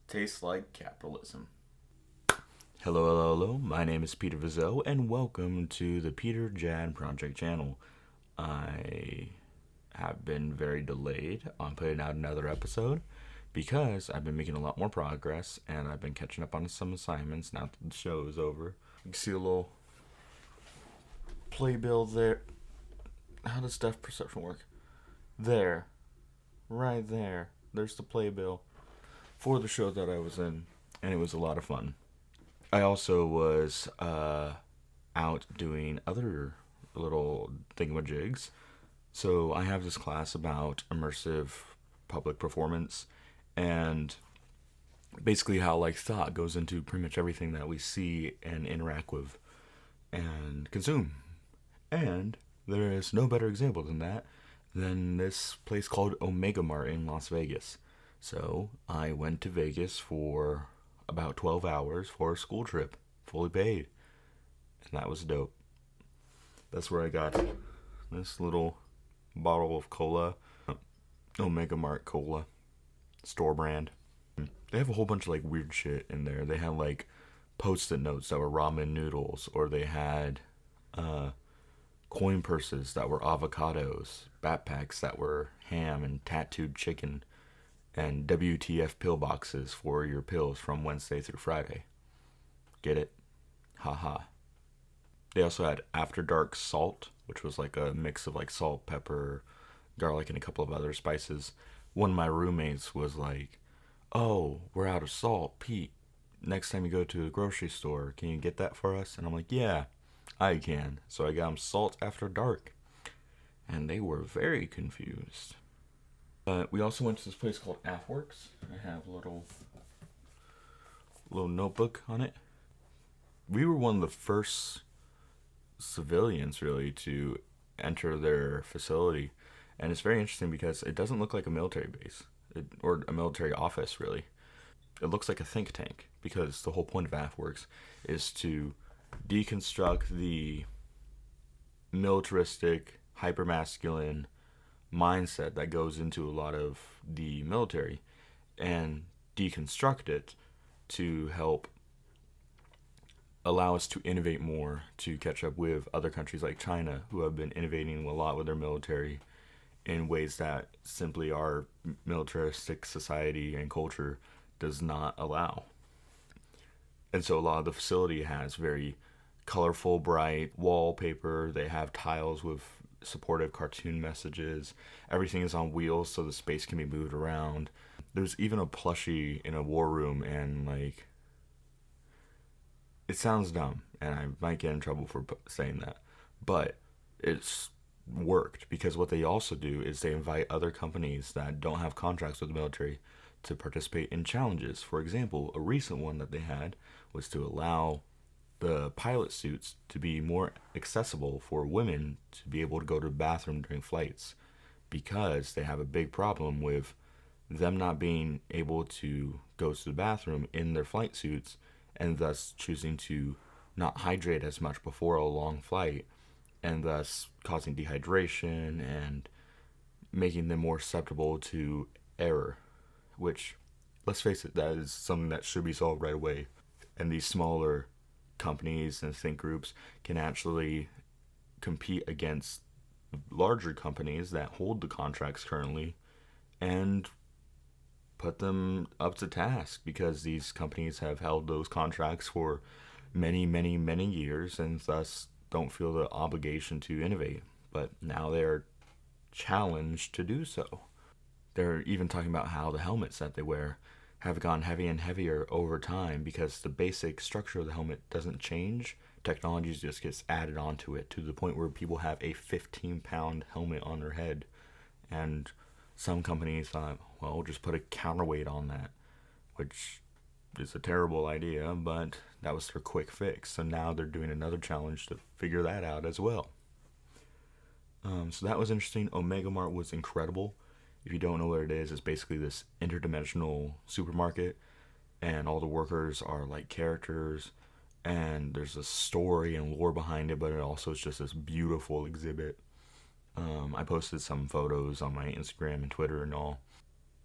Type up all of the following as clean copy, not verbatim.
Tastes like capitalism. Hello. My name is Peter Vizot, and welcome to the Peter Jan Project channel. I have been very delayed on putting out another episode because I've been making a lot more progress and I've been catching up on some assignments now that the show is over. You can see a little playbill there. How does depth perception work? There. Right there. There's the playbill for the show that I was in, and it was a lot of fun. I also was out doing other little thingamajigs. So I have this class about immersive public performance and basically how thought goes into pretty much everything that we see and interact with and consume. And there is no better example than this place called Omega Mart in Las Vegas. So I went to Vegas for about 12 hours for a school trip, fully paid. And that was dope. That's where I got this little bottle of cola, Omega Mart cola, store brand. They have a whole bunch of weird shit in there. They had post-it notes that were ramen noodles, or they had coin purses that were avocados, backpacks that were ham and tattooed chicken, and WTF pill boxes for your pills from Wednesday through Friday. Get it? Haha. They also had After Dark salt, which was a mix of salt, pepper, garlic, and a couple of other spices. One of my roommates was like, "Oh, we're out of salt, Pete. Next time you go to the grocery store, can you get that for us?" And I'm like, "Yeah, I can." So I got them salt After Dark. And they were very confused. We also went to this place called AFWorks. I have a little notebook on it. We were one of the first civilians really to enter their facility, and it's very interesting because it doesn't look like a military base or a military office really. It looks like a think tank because the whole point of AFWorks is to deconstruct the militaristic, hypermasculine mindset that goes into a lot of the military and deconstruct it to help allow us to innovate more, to catch up with other countries like China, who have been innovating a lot with their military in ways that simply our militaristic society and culture does not allow. And so a lot of the facility has very colorful, bright wallpaper. They have tiles with supportive cartoon messages. Everything is on wheels so the space can be moved around. There's even a plushie in a war room, and it sounds dumb and I might get in trouble for saying that, but it's worked because what they also do is they invite other companies that don't have contracts with the military to participate in challenges. For example, a recent one that they had was to allow the pilot suits to be more accessible for women to be able to go to the bathroom during flights, because they have a big problem with them not being able to go to the bathroom in their flight suits, and thus choosing to not hydrate as much before a long flight, and thus causing dehydration and making them more susceptible to error, which, let's face it, that is something that should be solved right away. And these smaller companies and think groups can actually compete against larger companies that hold the contracts currently and put them up to task, because these companies have held those contracts for many years and thus don't feel the obligation to innovate. But now they're challenged to do so. They're even talking about how the helmets that they wear have gone heavy and heavier over time because the basic structure of the helmet doesn't change. Technology just gets added onto it to the point where people have a 15-pound helmet on their head. And some companies thought, well, we'll just put a counterweight on that, which is a terrible idea, but that was their quick fix. So now they're doing another challenge to figure that out as well. So that was interesting. Omega Mart was incredible. If you don't know what it is, it's basically this interdimensional supermarket, and all the workers are like characters, and there's a story and lore behind it, but it also is just this beautiful exhibit. I posted some photos on my Instagram and Twitter and all.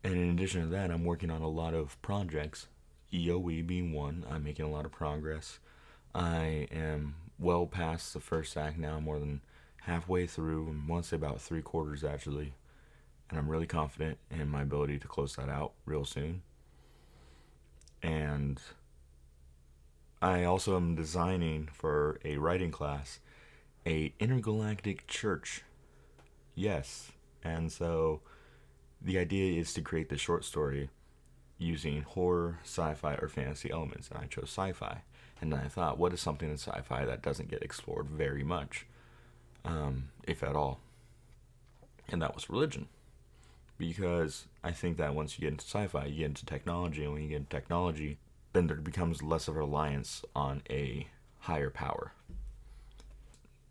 And in addition to that, I'm working on a lot of projects EOE being one. I'm making a lot of progress. I am well past the first act now, more than halfway through. I want to say about 3/4 actually. And I'm really confident in my ability to close that out real soon. And I also am designing for a writing class a intergalactic church. Yes. And so the idea is to create this short story using horror, sci-fi, or fantasy elements, and I chose sci-fi. And then I thought, what is something in sci-fi that doesn't get explored very much, if at all? And that was religion. Because I think that once you get into sci-fi, you get into technology, and when you get into technology, then there becomes less of a reliance on a higher power.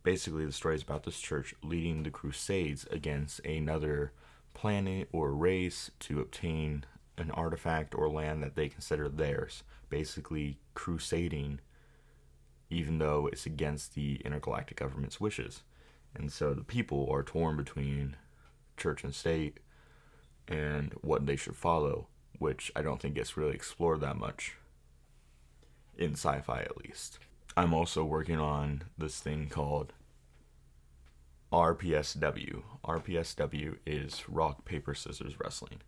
Basically, the story is about this church leading the crusades against another planet or race to obtain an artifact or land that they consider theirs. Basically, crusading, even though it's against the intergalactic government's wishes. And so the people are torn between church and state and what they should follow, which I don't think gets really explored that much, in sci-fi at least. I'm also working on this thing called RPSW. RPSW is rock, paper, scissors wrestling.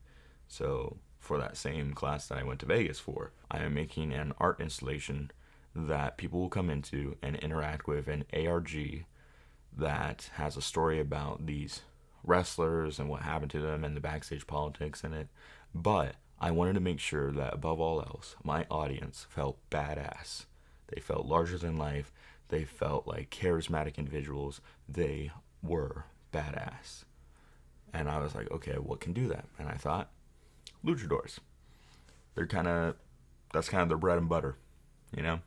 So for that same class that I went to Vegas for, I am making an art installation that people will come into and interact with, an ARG that has a story about these wrestlers and what happened to them and the backstage politics in it. But I wanted to make sure that above all else, my audience felt badass. They felt larger than life. They felt like charismatic individuals. They were badass. And I was like, okay, what can do that? And I thought, luchadors. That's kind of their bread and butter, you know?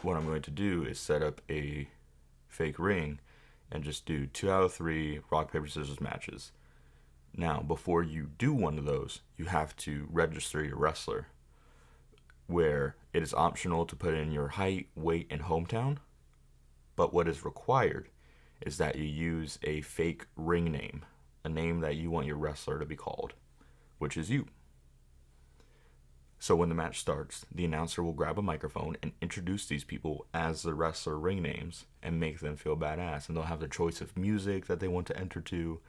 What I'm going to do is set up a fake ring and just do 2 out of 3 rock, paper, scissors matches. Now, before you do one of those, you have to register your wrestler, where it is optional to put in your height, weight, and hometown. But what is required is that you use a fake ring name, a name that you want your wrestler to be called, which is you. So when the match starts, the announcer will grab a microphone and introduce these people as the wrestler ring names and make them feel badass. And they'll have their choice of music that they want to enter to.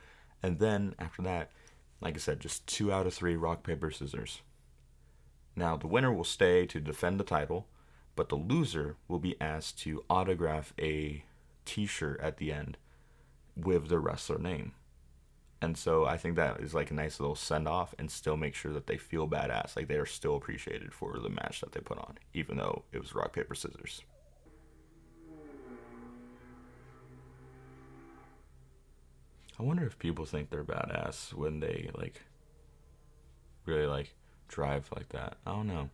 And then after that, like I said, just 2 out of 3 rock, paper, scissors. Now the winner will stay to defend the title, but the loser will be asked to autograph a t-shirt at the end with the wrestler name. And so I think that is like a nice little send off and still make sure that they feel badass. Like they are still appreciated for the match that they put on, even though it was rock, paper, scissors. I wonder if people think they're badass when they really drive like that. I don't know.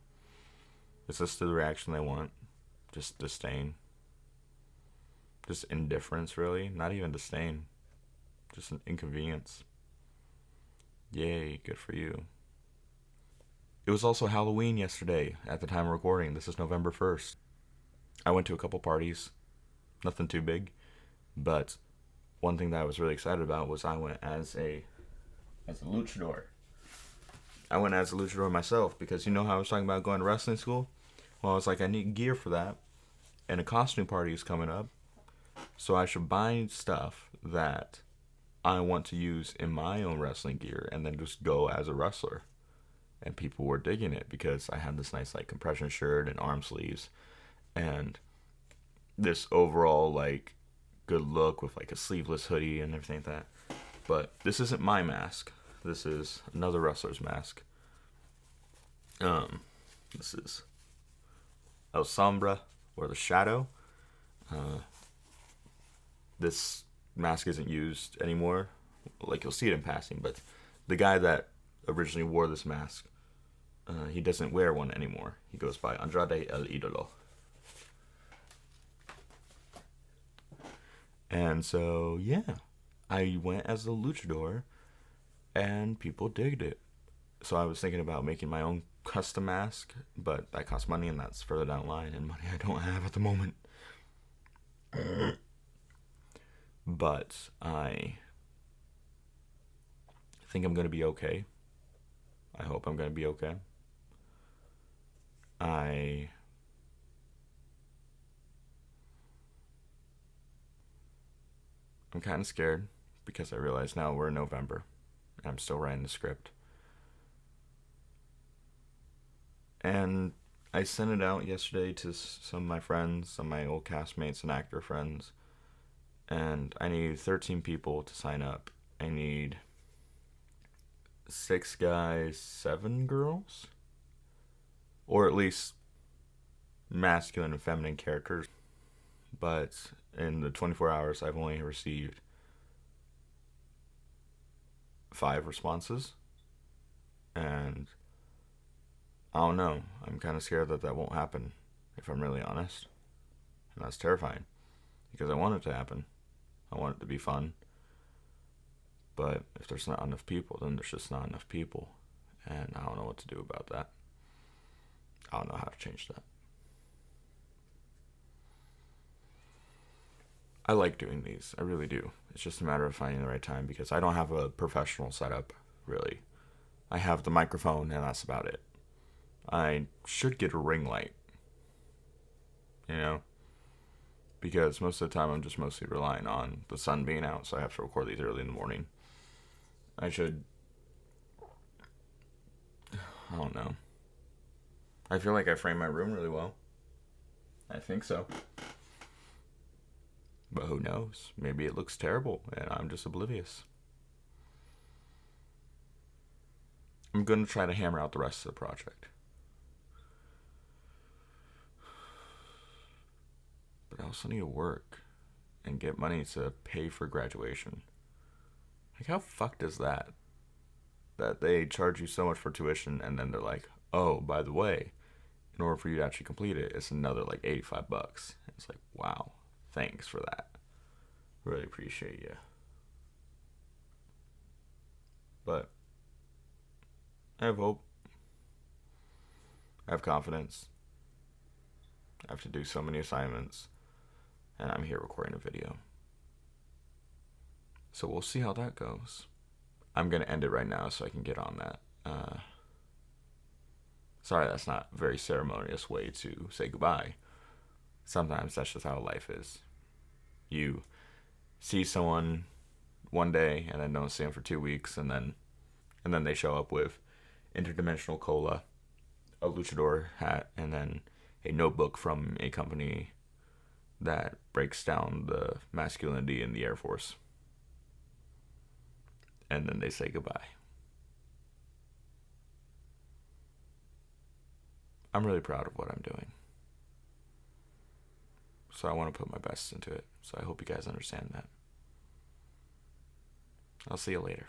Is this the reaction they want? Just disdain? Just indifference, really? Not even disdain. Just an inconvenience. Yay, good for you. It was also Halloween yesterday at the time of recording. This is November 1st. I went to a couple parties. Nothing too big. But one thing that I was really excited about was I went as a luchador. I went as a luchador myself because you know how I was talking about going to wrestling school? Well, I was like, I need gear for that. And a costume party is coming up. So I should buy stuff that I want to use in my own wrestling gear and then just go as a wrestler. And people were digging it because I had this nice compression shirt and arm sleeves and this overall good look with a sleeveless hoodie and everything like that. But this isn't my mask. This is another wrestler's mask. This is El Sombra, or the Shadow. This mask isn't used anymore. You'll see it in passing, but the guy that originally wore this mask, he doesn't wear one anymore. He goes by Andrade El Idolo. And so, yeah, I went as a luchador, and people digged it. So I was thinking about making my own custom mask, but that costs money, and that's further down the line, and money I don't have at the moment. But I think I'm going to be okay. I hope I'm going to be okay. I I'm kind of scared because I realize now we're in November and I'm still writing the script. And I sent it out yesterday to some of my friends, some of my old castmates and actor friends, and I need 13 people to sign up. I need 6 guys, 7 girls, or at least masculine and feminine characters. But in the 24 hours, I've only received 5 responses, and I don't know. I'm kind of scared that that won't happen, if I'm really honest, and that's terrifying because I want it to happen. I want it to be fun, but if there's not enough people, then there's just not enough people, and I don't know what to do about that. I don't know how to change that. I like doing these. I really do. It's just a matter of finding the right time because I don't have a professional setup, really. I have the microphone, and that's about it. I should get a ring light, you know, because most of the time I'm just mostly relying on the sun being out, so I have to record these early in the morning. I should. I don't know. I feel like I frame my room really well. I think so. But who knows? Maybe it looks terrible and I'm just oblivious. I'm going to try to hammer out the rest of the project. But I also need to work and get money to pay for graduation. Like, how fucked is that? That they charge you so much for tuition and then they're like, oh, by the way, in order for you to actually complete it, it's another like $85. It's like, wow, thanks for that. Really appreciate you. But I have hope. I have confidence. I have to do so many assignments, and I'm here recording a video. So we'll see how that goes. I'm going to end it right now so I can get on that. Sorry, that's not a very ceremonious way to say goodbye. Sometimes that's just how life is. You see someone one day and then don't see them for 2 weeks, and then they show up with interdimensional cola, a luchador hat, and then a notebook from a company that breaks down the masculinity in the Air Force. And then they say goodbye. I'm really proud of what I'm doing. So I want to put my best into it. So I hope you guys understand that. I'll see you later.